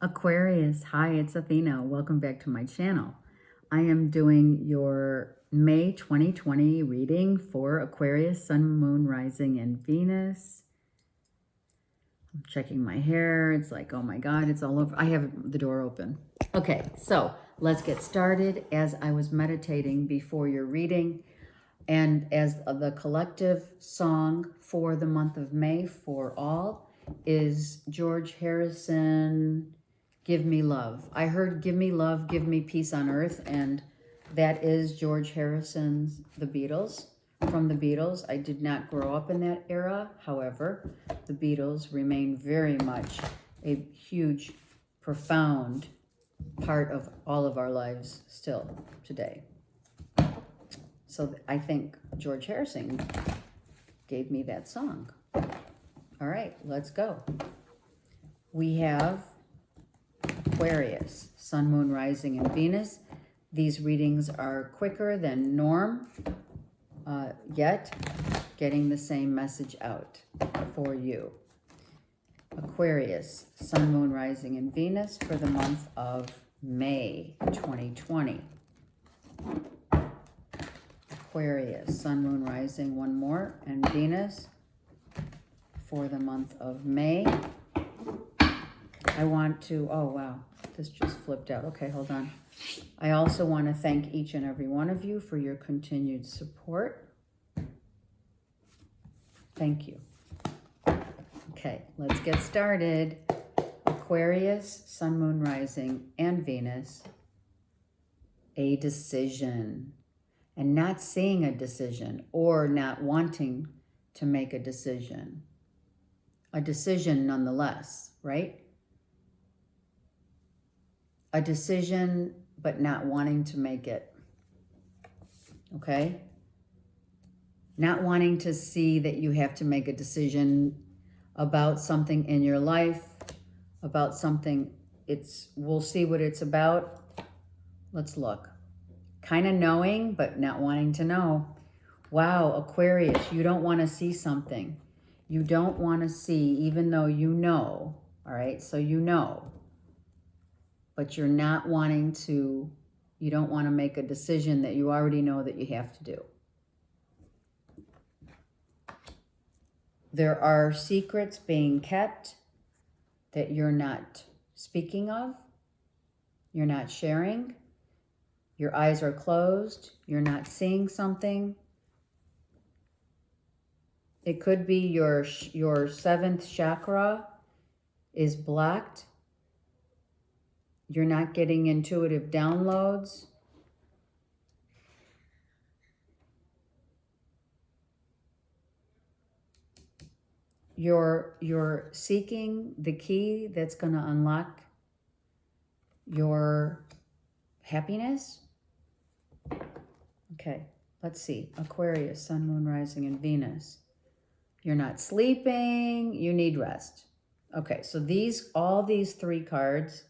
Aquarius, hi, it's Athena. Welcome back to my channel. I am doing your May 2020 reading for Aquarius, Sun, Moon, Rising, and Venus. I'm checking my hair. It's like, oh my God, it's all over. I have the door open. Okay, so let's get started. As I was meditating before your reading, and as the collective song for the month of May for all is George Harrison, Give Me Love. I heard Give Me Love, Give Me Peace on Earth, and that is George Harrison's The Beatles, from the Beatles. I did not grow up in that era. However, the Beatles remain very much a huge, profound part of all of our lives still today. So I think George Harrison gave me that song. All right, let's go. We have Aquarius, Sun, Moon, Rising, and Venus. These readings are quicker than norm, yet getting the same message out for you. Aquarius, Sun, Moon, Rising, and Venus for the month of May 2020. Aquarius, Sun, Moon, Rising, one more, and Venus for the month of May. I want to, oh wow, this just flipped out. Okay, hold on. I also want to thank each and every one of you for your continued support. Thank you. Okay, let's get started. Aquarius, Sun, Moon, Rising, and Venus. A decision. And not seeing a decision or not wanting to make a decision. A decision nonetheless, right? A decision, but not wanting to make it. Okay? Not wanting to see that you have to make a decision about something in your life, about something. We'll see what it's about. Let's look. Kind of knowing, but not wanting to know. Wow, Aquarius, you don't want to see something. You don't want to see, even though you know, all right? So you know, but you're not wanting to, you don't want to make a decision that you already know that you have to do. There are secrets being kept that you're not speaking of, you're not sharing. Your eyes are closed. You're not seeing something. It could be your seventh chakra is blocked. You're not getting intuitive downloads. You're seeking the key that's going to unlock your happiness. Okay, let's see. Aquarius, Sun, Moon, Rising, and Venus. You're not sleeping. You need rest. Okay, so all these three cards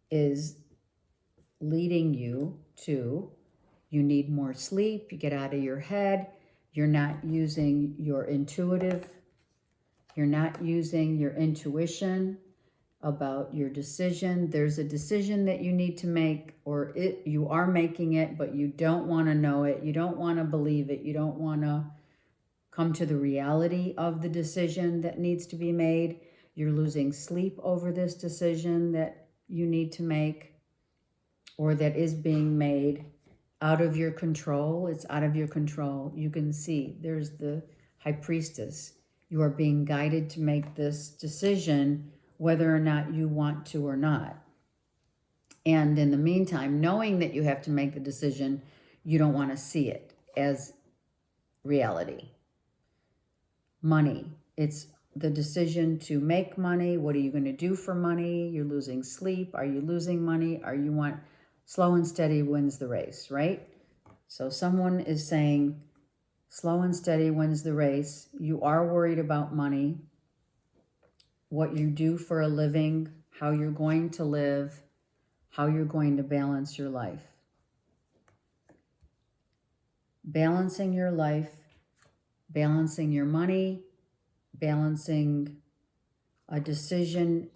is leading you to, you need more sleep. You get out of your head. You're not using your intuitive. You're not using your intuition about your decision. There's a decision that you need to make, or you are making it, but you don't want to know it. You don't want to believe it. You don't want to come to the reality of the decision that needs to be made. You're losing sleep over this decision that you need to make, or that is being made out of your control. It's out of your control. You can see there's the High Priestess. You are being guided to make this decision whether or not you want to or not. And in the meantime, knowing that you have to make the decision, you don't want to see it as reality. Money. It's the decision to make money. What are you going to do for money? You're losing sleep. Are you losing money? Slow and steady wins the race, right? So someone is saying slow and steady wins the race. You are worried about money, what you do for a living, how you're going to live, how you're going to balance your life. Balancing your life, balancing your money, balancing a decision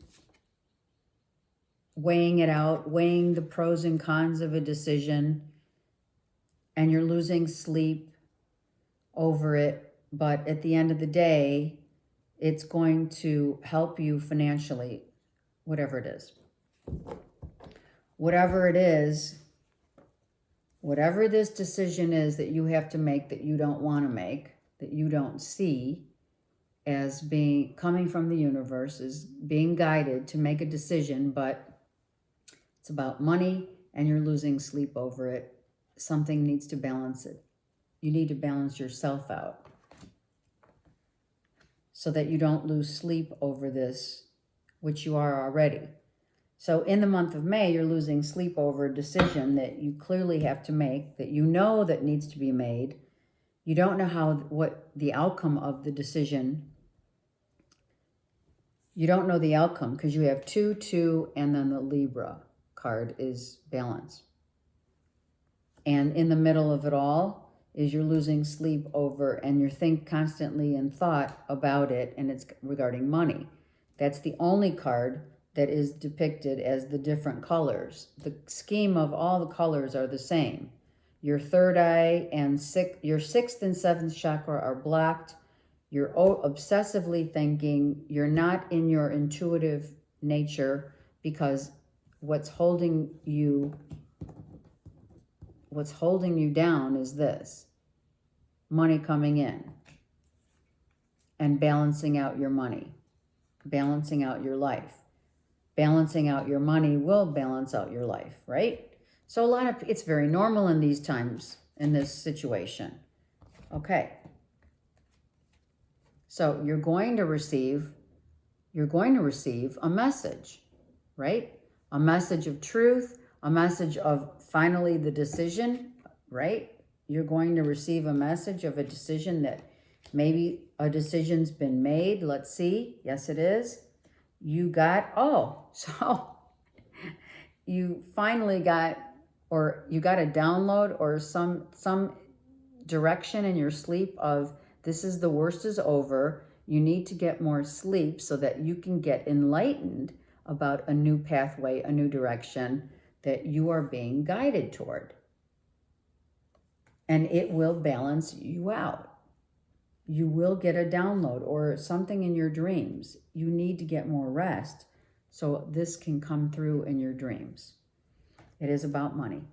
weighing it out, weighing the pros and cons of a decision, and you're losing sleep over it. But at the end of the day, it's going to help you financially, whatever it is. Whatever it is, whatever this decision is that you have to make that you don't want to make, that you don't see as being coming from the universe, is being guided to make a decision, but it's about money and you're losing sleep over it. Something needs to balance it. You need to balance yourself out so that you don't lose sleep over this, which you are already. So in the month of May, you're losing sleep over a decision that you clearly have to make, that you know that needs to be made. You don't know what the outcome of the decision. You don't know the outcome because you have 2, 2, and then the Libra card is balance. And in the middle of it all is you're losing sleep over, and you're constantly in thought about it, and it's regarding money. That's the only card that is depicted as the different colors. The scheme of all the colors are the same. Your third eye and your 6th and 7th chakra are blocked. You're obsessively thinking. You're not in your intuitive nature because what's holding you down is this: money coming in and balancing out your money, balancing out your life. Balancing out your money will balance out your life, right? So it's very normal in these times, in this situation. Okay. So you're going to receive a message, right? A message of truth, a message of finally the decision, right? You're going to receive a message of a decision that maybe a decision's been made. Let's see. Yes, it is. So you finally got, or you got a download or some direction in your sleep of, this is the worst is over. You need to get more sleep so that you can get enlightened about a new pathway, a new direction that you are being guided toward. And it will balance you out. You will get a download or something in your dreams. You need to get more rest so this can come through in your dreams. It is about money.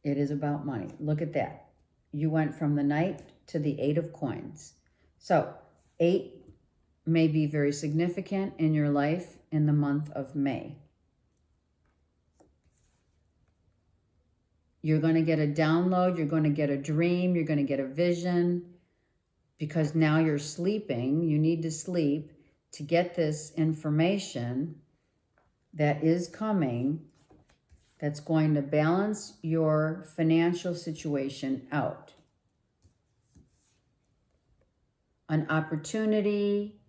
It is about money. Look at that. You went from the Knight to the 8 of Coins. So 8 may be very significant in your life in the month of May. You're going to get a download, you're going to get a dream, you're going to get a vision, because now you're sleeping. You need to sleep to get this information that is coming, that's going to balance your financial situation out. An opportunity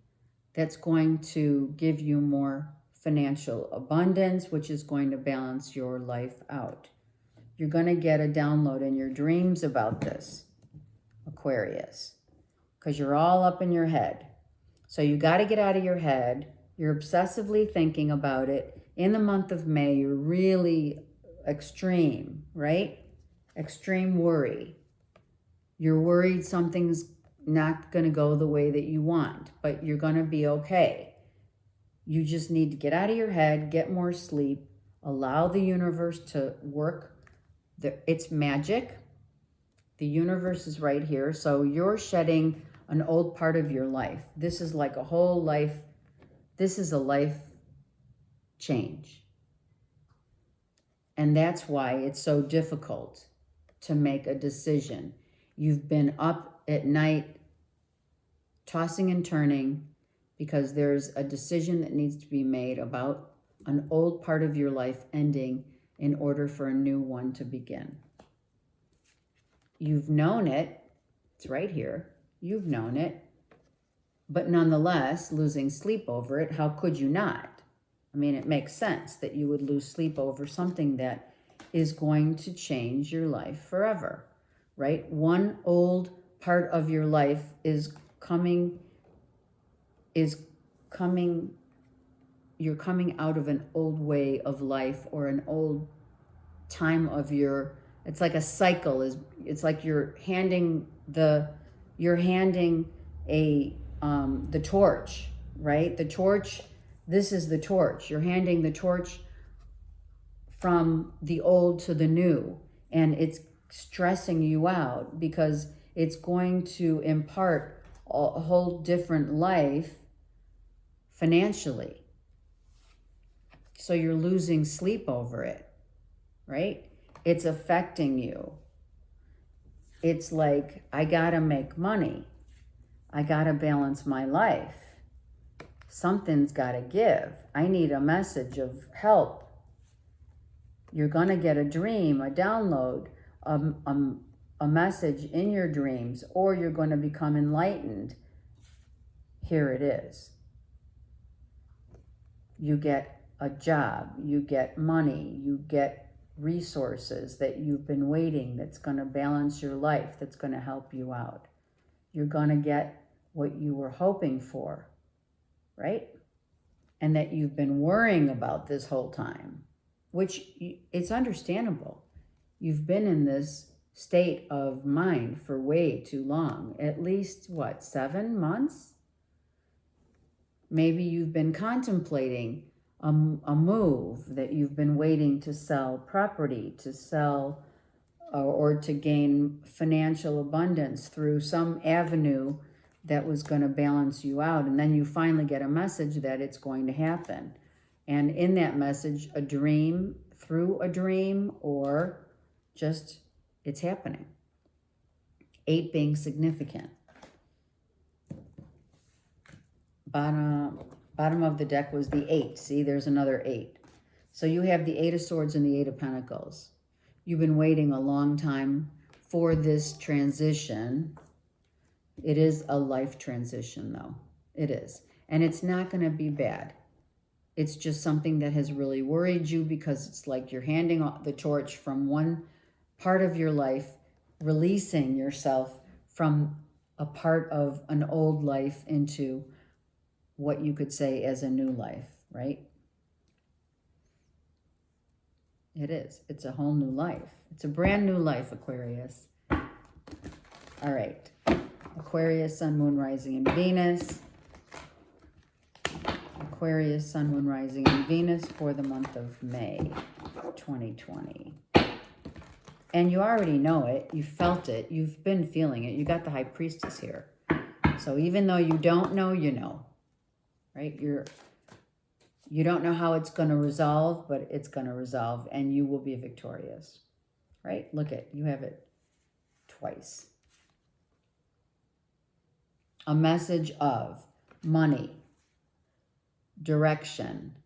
that's going to give you more financial abundance, which is going to balance your life out. You're going to get a download in your dreams about this, Aquarius, because you're all up in your head. So you got to get out of your head. You're obsessively thinking about it. In the month of May, you're really extreme, right? Extreme worry. You're worried something's not going to go the way that you want, but you're going to be okay. You just need to get out of your head, get more sleep, allow the universe to work. It's magic. The universe is right here. So you're shedding an old part of your life. This is like a whole life. This is a life change. And that's why it's so difficult to make a decision. You've been up at night tossing and turning because there's a decision that needs to be made about an old part of your life ending in order for a new one to begin. You've known it. It's right here. You've known it. But nonetheless, losing sleep over it, how could you not? I mean, it makes sense that you would lose sleep over something that is going to change your life forever, right? One old part of your life is coming you're coming out of an old way of life or an old time of your, it's like a cycle. It's like you're handing a the torch, right? The torch, this is the torch. You're handing the torch from the old to the new, and it's stressing you out because it's going to impart a whole different life financially. So you're losing sleep over it, right? It's affecting you. It's like, I gotta make money. I gotta balance my life. Something's gotta give. I need a message of help. You're gonna get a dream, a download, a message in your dreams, or you're gonna become enlightened. Here it is. You get a job, you get money, you get resources that you've been waiting, that's going to balance your life, that's going to help you out. You're going to get what you were hoping for, right? And that you've been worrying about this whole time, which it's understandable. You've been in this state of mind for way too long, at least, 7 months? Maybe you've been contemplating a move, that you've been waiting to sell property, to sell or to gain financial abundance through some avenue that was going to balance you out. And then you finally get a message that it's going to happen. And in that message, a dream, through a dream, or just it's happening. 8 being significant. Bottom of the deck was the 8. See, there's another 8. So you have the 8 of Swords and the 8 of Pentacles. You've been waiting a long time for this transition. It is a life transition, though. It is. And it's not going to be bad. It's just something that has really worried you, because it's like you're handing the torch from one part of your life, releasing yourself from a part of an old life into what you could say as a new life, right? It is. It's a whole new life. It's a brand new life, Aquarius. All right. Aquarius, Sun, Moon, Rising, and Venus. Aquarius, Sun, Moon, Rising, and Venus for the month of May 2020. And you already know it. You felt it. You've been feeling it. You got the High Priestess here. So even though you don't know, you know. Right? You don't know how it's going to resolve, but it's going to resolve, and you will be victorious. Right? Look at, you have it twice. A message of money, direction,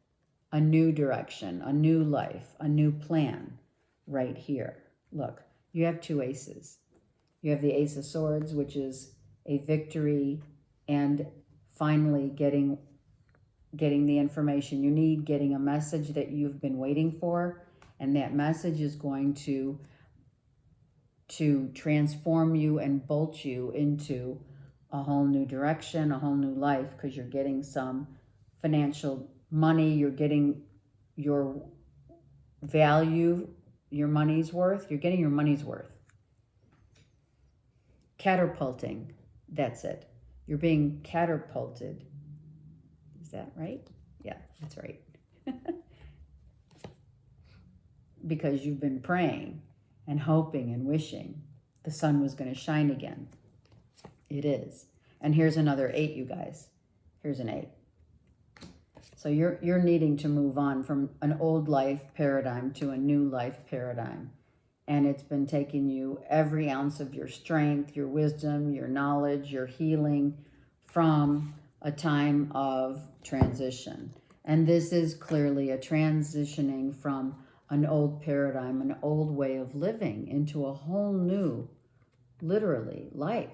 a new life, a new plan right here. Look, you have 2 aces. You have the Ace of Swords, which is a victory and finally getting the information you need, getting a message that you've been waiting for, and that message is going to transform you and bolt you into a whole new direction, a whole new life, because you're getting some financial money, you're getting your value, your money's worth, you're getting your money's worth. Catapulting, that's it. You're being catapulted. Is that right? Yeah, that's right. Because you've been praying and hoping and wishing the sun was going to shine again. It is. And here's another 8, you guys. Here's an 8. So you're needing to move on from an old life paradigm to a new life paradigm. And it's been taking you every ounce of your strength, your wisdom, your knowledge, your healing from a time of transition. And this is clearly a transitioning from an old paradigm, an old way of living, into a whole new, literally, life.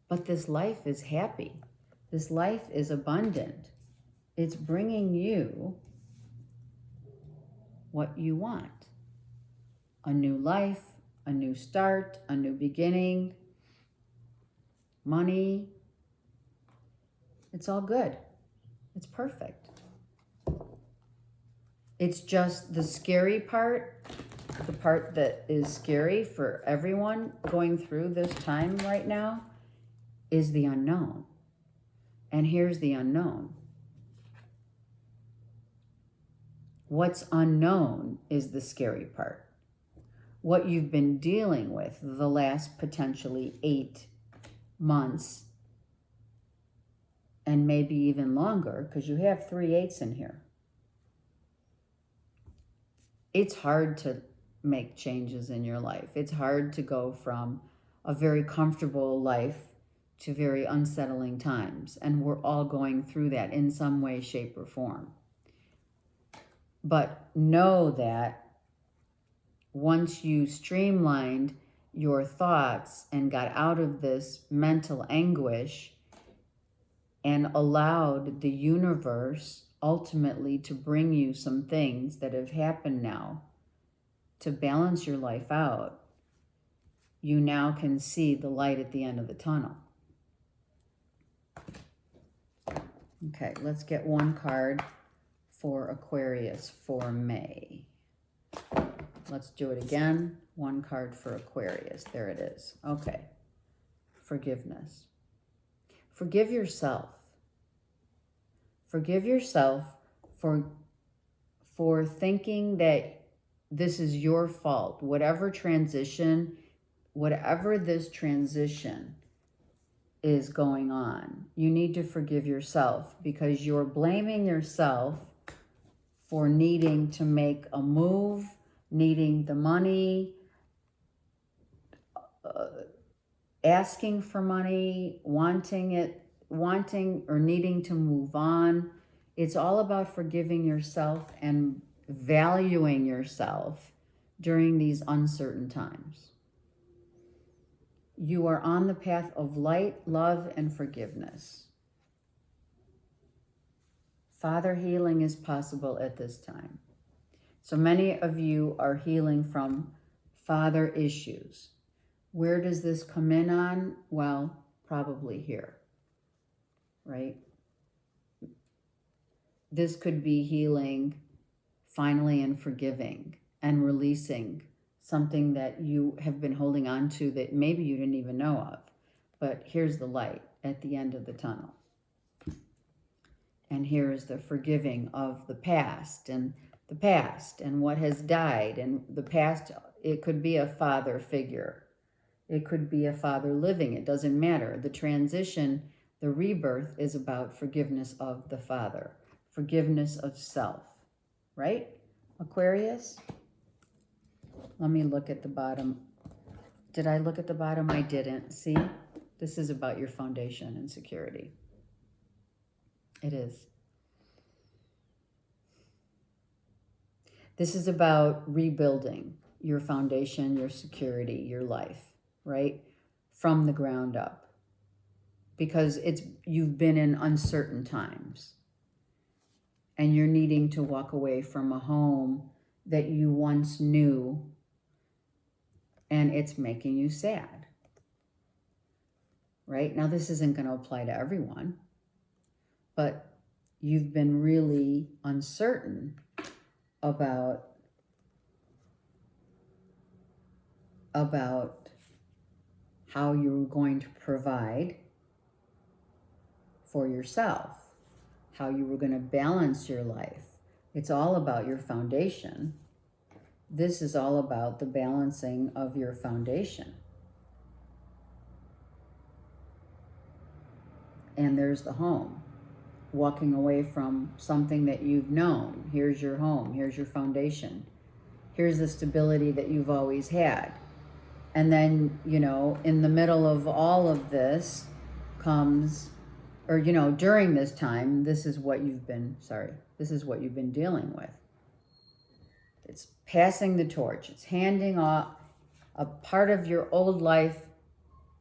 But this life is happy. This life is abundant. It's bringing you what you want. A new life, a new start, a new beginning, money. It's all good. It's perfect. It's just the scary part, the part that is scary for everyone going through this time right now is the unknown. And here's the unknown. What's unknown is the scary part. What you've been dealing with the last potentially 8 months and maybe even longer, because you have 3 8s in here. It's hard to make changes in your life. It's hard to go from a very comfortable life to very unsettling times. And we're all going through that in some way, shape, or form. But know that once you streamlined your thoughts and got out of this mental anguish and allowed the universe ultimately to bring you some things that have happened now to balance your life out, you now can see the light at the end of the tunnel. Okay, let's get one card for Aquarius for May. Let's do it again. One card for Aquarius. There it is. Okay. Forgiveness. Forgive yourself. Forgive yourself for thinking that this is your fault. Whatever this transition is going on, you need to forgive yourself because you're blaming yourself for needing to make a move, needing the money, asking for money, wanting or needing to move on. It's all about forgiving yourself and valuing yourself during these uncertain times. You are on the path of light, love, and forgiveness. Father healing is possible at this time. So many of you are healing from father issues. Where does this come in on? Well, probably here, right? This could be healing finally and forgiving and releasing something that you have been holding on to that maybe you didn't even know of. But here's the light at the end of the tunnel. And here is the forgiving of the past and what has died. And the past, it could be a father figure. It could be a father living. It doesn't matter. The transition, the rebirth is about forgiveness of the father, forgiveness of self, right? Aquarius? Let me look at the bottom. Did I look at the bottom? I didn't. See? This is about your foundation and security. It is. This is about rebuilding your foundation, your security, your life, right? From the ground up. Because you've been in uncertain times. And you're needing to walk away from a home that you once knew, and it's making you sad. Right? Now, this isn't going to apply to everyone, but you've been really uncertain about how you're going to provide for yourself, how you were going to balance your life. It's all about your foundation. This is all about the balancing of your foundation. And there's the home. Walking away from something that you've known. Here's your home. Here's your foundation. Here's the stability that you've always had. And then, in the middle of all of this comes, during this time, this is what you've been dealing with. It's passing the torch. It's handing off. A part of your old life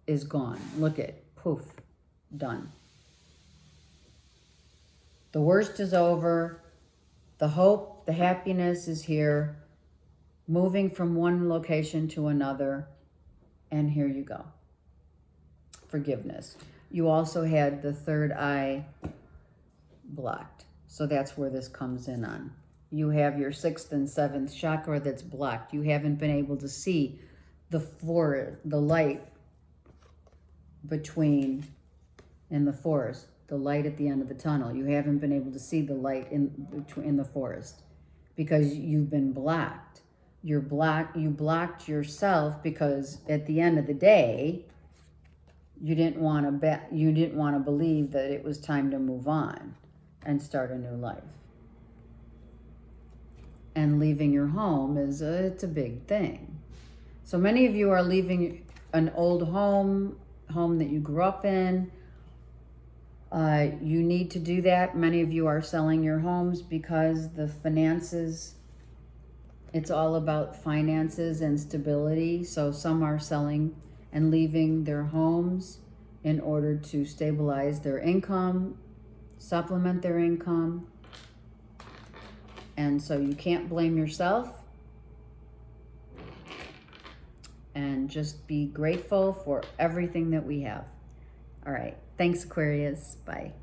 is gone. Look at, poof, done. The worst is over. The hope, the happiness is here. Moving from one location to another. And here you go. Forgiveness. You also had the third eye blocked. So that's where this comes in on. you have your 6th and 7th chakra that's blocked. You haven't been able to see the light between in the forest, the light at the end of the tunnel. You haven't been able to see the light in the forest because you've been blocked. You blocked yourself because at the end of the day, you didn't want to believe that it was time to move on and start a new life. And leaving your home it's a big thing. So many of you are leaving an old home that you grew up in. You need to do that. Many of you are selling your homes because the finances, it's all about finances and stability. So some are selling and leaving their homes in order to stabilize their income, supplement their income. And so you can't blame yourself. And just be grateful for everything that we have. All right. Thanks, Aquarius. Bye.